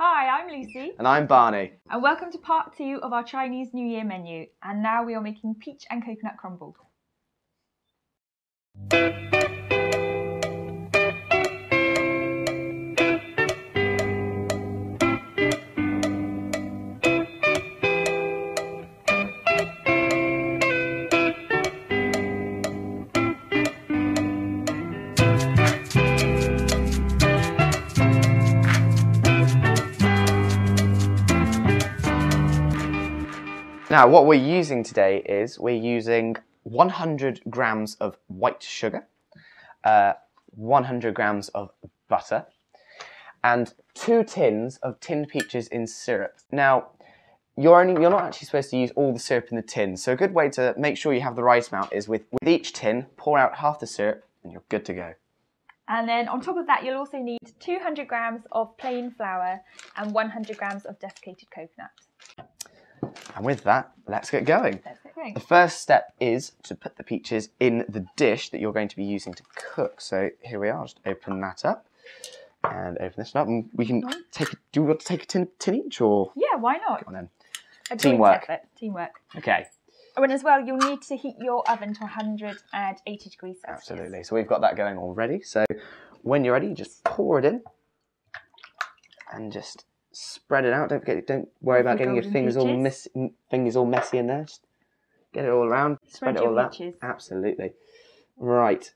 Hi, I'm Lucy. And I'm Barney. And welcome to part 2 of our Chinese New Year menu. And now we are making peach and coconut crumble. Now, what we're using today is we're using 100 grams of white sugar, 100 grams of butter, and 2 tins of tinned peaches in syrup. Now, you're not actually supposed to use all the syrup in the tin, so a good way to make sure you have the right amount is with each tin, pour out half the syrup, and you're good to go. And then on top of that, you'll also need 200 grams of plain flour and 100 grams of desiccated coconut. And with that, let's get going. Let's get going. The first step is to put the peaches in the dish that you're going to be using to cook. So here we are, just open that up and open this up. And we can take, do you want to take a tin each or? Yeah, why not? Go on then. Teamwork. Teamwork. Okay. Oh, and as well, you'll need to heat your oven to 180 degrees Celsius. Absolutely. So we've got that going already. So when you're ready, just pour it in and just spread it out. Don't worry about getting your fingers all messy in there. Just get it all around. Spread it all out. Absolutely. Right.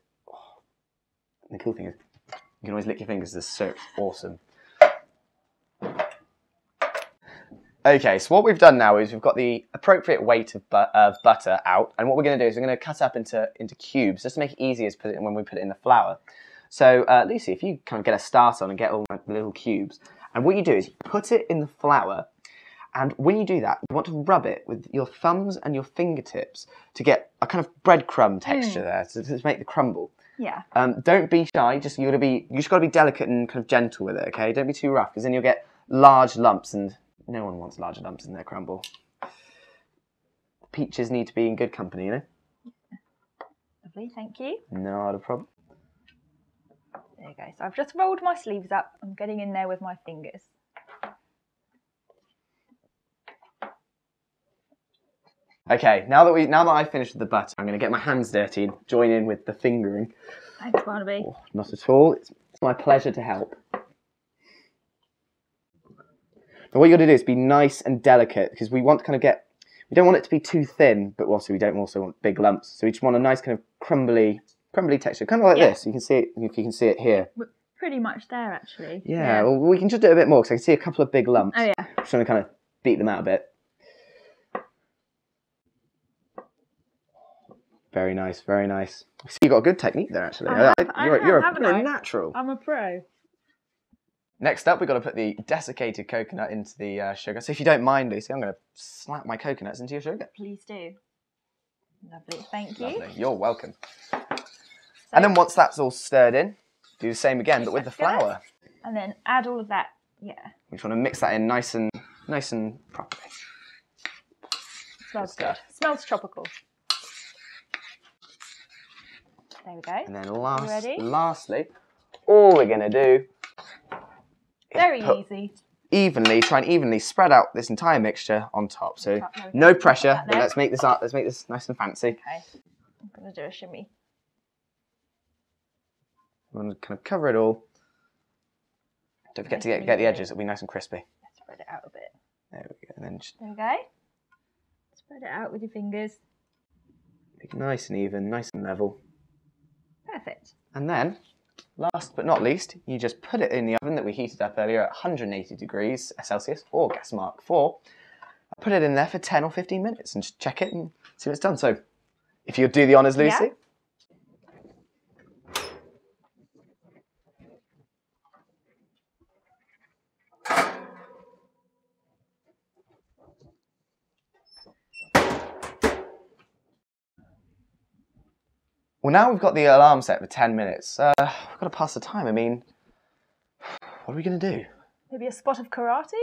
The cool thing is you can always lick your fingers. The syrup's awesome. Okay, so what we've done now is we've got the appropriate weight of butter out, and what we're going to do is we're going to cut up into cubes just to make it easier to put it in when we put it in the flour. So Lucy, if you kind of get a start on and get all the little cubes. And what you do is you put it in the flour, and when you do that, you want to rub it with your thumbs and your fingertips to get a kind of breadcrumb texture there to make the crumble. Yeah. Don't be shy. You just got to be delicate and kind of gentle with it. Okay. Don't be too rough, because then you'll get large lumps, and no one wants large lumps in their crumble. Peaches need to be in good company, you know. Lovely. Thank you. Not a problem. There you go. So I've just rolled my sleeves up. I'm getting in there with my fingers. Okay, now that I've finished with the butter, I'm going to get my hands dirty and join in with the fingering. Thanks, Barnaby. Oh, not at all. It's my pleasure to help. Now what you've got to do is be nice and delicate, because we want to kind of we don't want it to be too thin, but also we don't also want big lumps. So we just want a nice kind of crumbly texture, kind of like this. You can see it, if you can see it here. We're pretty much there, actually. Yeah, well, we can just do it a bit more, because I can see a couple of big lumps. Oh, yeah. I'm just going to kind of beat them out a bit. Very nice, very nice. So you've got a good technique there, actually. You're a natural. I'm a pro. Next up, we've got to put the desiccated coconut into the sugar. So if you don't mind, Lucy, I'm going to slap my coconuts into your sugar. Please do. Lovely, thank you. Lovely. You're welcome. And then once that's all stirred in, do the same again, but with the flour. And then add all of that, We just want to mix that in nice and properly. Smells good. Smells tropical. There we go. And then lastly, all we're going to do is try and evenly spread out this entire mixture on top. So no pressure, but let's make this nice and fancy. Okay. I'm going to do a shimmy. I'm going to kind of cover it all. Don't forget to get the edges, it'll be nice and crispy. Spread it out a bit. There we go. And then there we go. Spread it out with your fingers. Make it nice and even, nice and level. Perfect. And then, last but not least, you just put it in the oven that we heated up earlier at 180 degrees Celsius or gas mark 4. Put it in there for 10 or 15 minutes and just check it and see what it's done. So, if you'll do the honours, Lucy. Yeah. Well, now we've got the alarm set for 10 minutes. We've got to pass the time. I mean, what are we going to do? Maybe a spot of karate?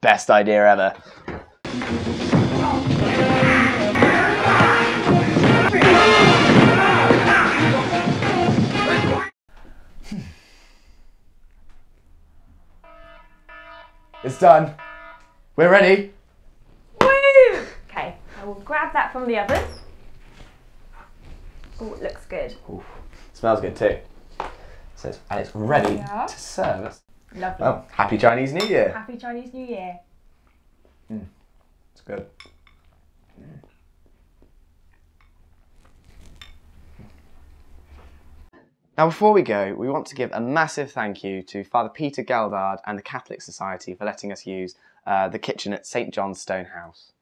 Best idea ever. It's done. We're ready. Woo! Okay, I will grab that from the oven. Oh, it looks good. Ooh, smells good too. So and it's ready to serve. Lovely. Well, happy Chinese New Year. Happy Chinese New Year. It's good. Now, before we go, we want to give a massive thank you to Father Peter Geldard and the Catholic Society for letting us use the kitchen at St John's Stone House.